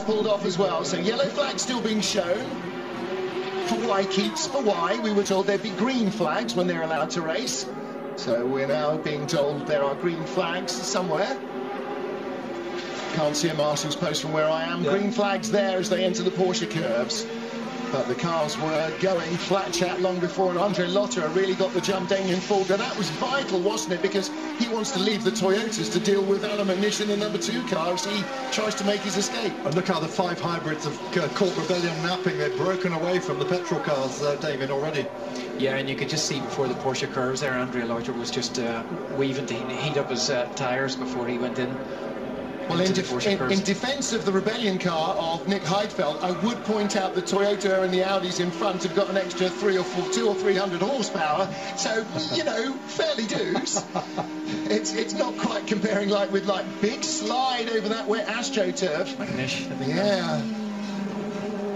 pulled off as well, so yellow flag still being shown. For why keeps, for why. We were told there'd be green flags when they're allowed to race. So we're now being told there are green flags somewhere. Can't see a marshal's post from where I am. Yeah. Green flags there as they enter the Porsche curves. But the cars were going flat chat long before, and Andre Lotterer really got the jump. Damien Folger, that was vital, wasn't it? Because he wants to leave the Toyotas to deal with Alan McNish in the #2 car as he tries to make his escape. And look how the 5 hybrids have caught Rebellion napping. They've broken away from the petrol cars, Damien, already. Yeah, and you could just see before the Porsche curves there, Andre Lotterer was just weaving to heat up his tyres before he went in. Well, in defence of the Rebellion car of Nick Heidfeld, I would point out the Toyota and the Audis in front have got an extra 200 or 300 horsepower, so, you know, fairly dues. It's not quite comparing like with big slide over that wet AstroTurf. McNish, I think. Yeah.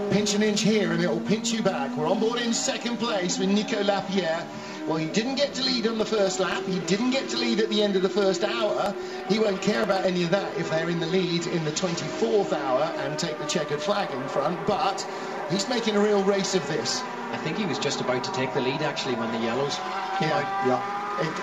Pinch an inch here and it'll pinch you back. We're on board in second place with Nico Lapierre. Well, he didn't get to lead on the first lap. He didn't get to lead at the end of the first hour. He won't care about any of that if they're in the lead in the 24th hour and take the checkered flag in front. But he's making a real race of this. I think he was just about to take the lead, actually, when the yellows came out. Yeah.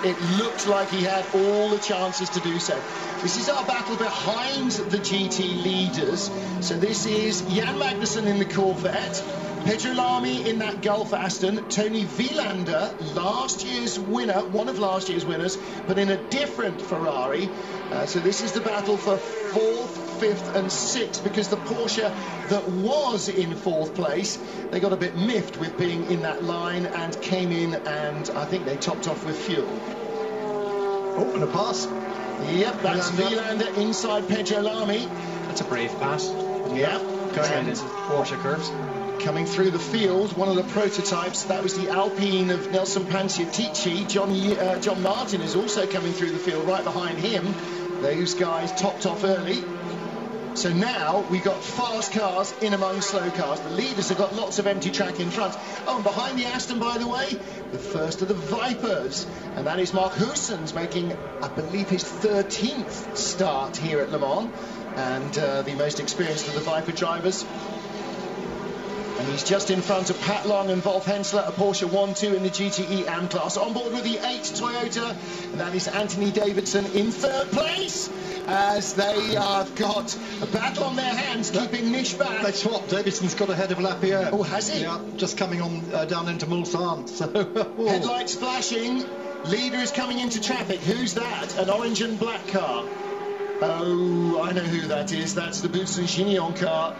It looked like he had all the chances to do so. This is our battle behind the GT leaders. So this is Jan Magnussen in the Corvette, Pedro Lamy in that Gulf Aston, Tony Vilander, last year's winner, one of last year's winners, but in a different Ferrari. So this is the battle for 4th, 5th and 6th, because the Porsche that was in 4th place, they got a bit miffed with being in that line and came in, and I think they topped off with fuel. Oh, and a pass. Yep, that's Vilander inside Pedro Lamy. That's a brave pass. Yeah. Going into Porsche curves. Coming through the field, one of the prototypes, that was the Alpine of Nelson Panciatici. John Martin is also coming through the field right behind him. Those guys topped off early. So now we've got fast cars in among slow cars. The leaders have got lots of empty track in front. Oh, and behind the Aston, by the way, the first of the Vipers. And that is Mark Hoosens making, I believe, his 13th start here at Le Mans. And the most experienced of the Viper drivers. And he's just in front of Pat Long and Wolf Hensler, a Porsche 1-2 in the GTE AM class. On board with the 8 Toyota, and that is Anthony Davidson in 3rd place, as they have got a battle on their hands, keeping Nish back. They swapped. Davidson's got ahead of Lapierre. Oh, has he? Yeah, just coming on down into Mulsanne. So, headlights flashing. Leader is coming into traffic. Who's that? An orange and black car. Oh, I know who that is. That's the Boutsen Chignon car.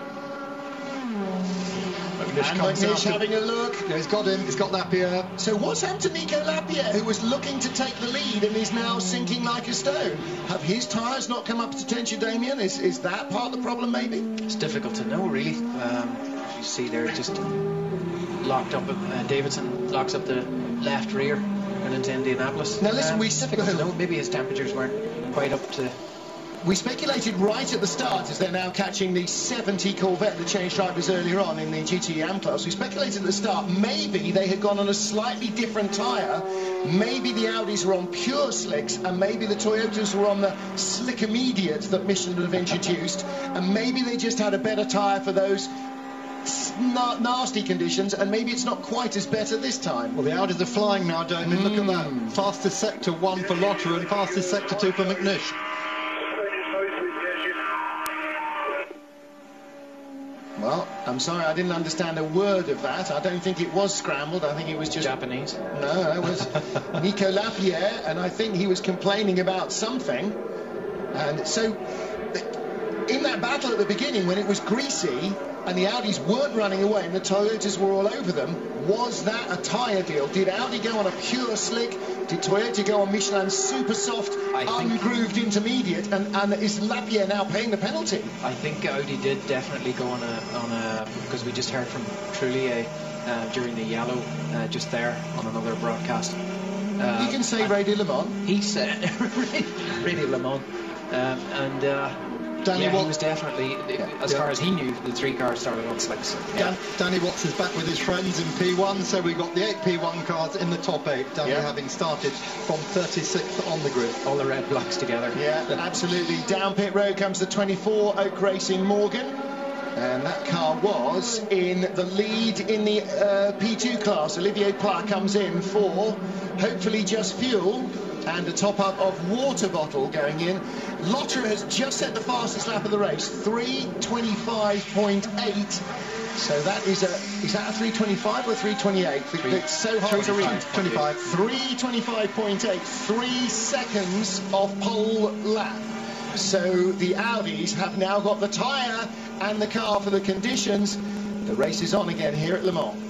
And McNish having a look. Yeah, he's got him. He's got Lapierre. So what's happened to Nico Lapierre, who was looking to take the lead and is now sinking like a stone? Have his tyres not come up to tension, Damien? Is that part of the problem, maybe? It's difficult to know, really. You see they're just locked up. Davidson locks up the left rear and into Indianapolis. Now listen, difficult to know. Maybe his temperatures weren't quite up to... We speculated right at the start, as they're now catching the 70 Corvette that changed drivers earlier on in the GT AM class. We speculated at the start maybe they had gone on a slightly different tyre. Maybe the Audis were on pure slicks, and maybe the Toyotas were on the slick immediate that Michelin have introduced, and maybe they just had a better tyre for those nasty conditions, and maybe it's not quite as better this time. Well, the Audis are flying now, Damien. Look at that. Fastest sector 1 for Lotterer and fastest sector 2 for McNish. Well, I'm sorry, I didn't understand a word of that. I don't think it was scrambled. I think it was just... Japanese? No, it was Nico Lapierre, and I think he was complaining about something. And so, in that battle at the beginning, when it was greasy, and the Audis weren't running away and the Toyotas were all over them, was that a tyre deal? Did Audi go on a pure slick? Did Toyota go on Michelin's super soft, ungrooved intermediate? And is Lapierre now paying the penalty? I think Audi did definitely go on a because we just heard from Trullier during the yellow just there on another broadcast. You can say Radio Le Mans. He said Radio Le Mans, Danny Watts was definitely, as far as he knew, the 3 cars started on slicks. Danny Watts is back with his friends in P1, so we've got the 8 P1 cars in the top 8. Danny having started from 36th on the grid. All the red blocks together. Yeah, absolutely. Down pit road comes the 24 Oak Racing Morgan. And that car was in the lead in the P2 class. Olivier Pla comes in for hopefully Just Fuel and a top-up of water bottle going in. Lotterer has just set the fastest lap of the race, 3:25.8. So that is that a 3:25 or 3:28? It's so hard to read. 3:25.8, 3 seconds of pole lap. So the Audis have now got the tyre and the car for the conditions. The race is on again here at Le Mans.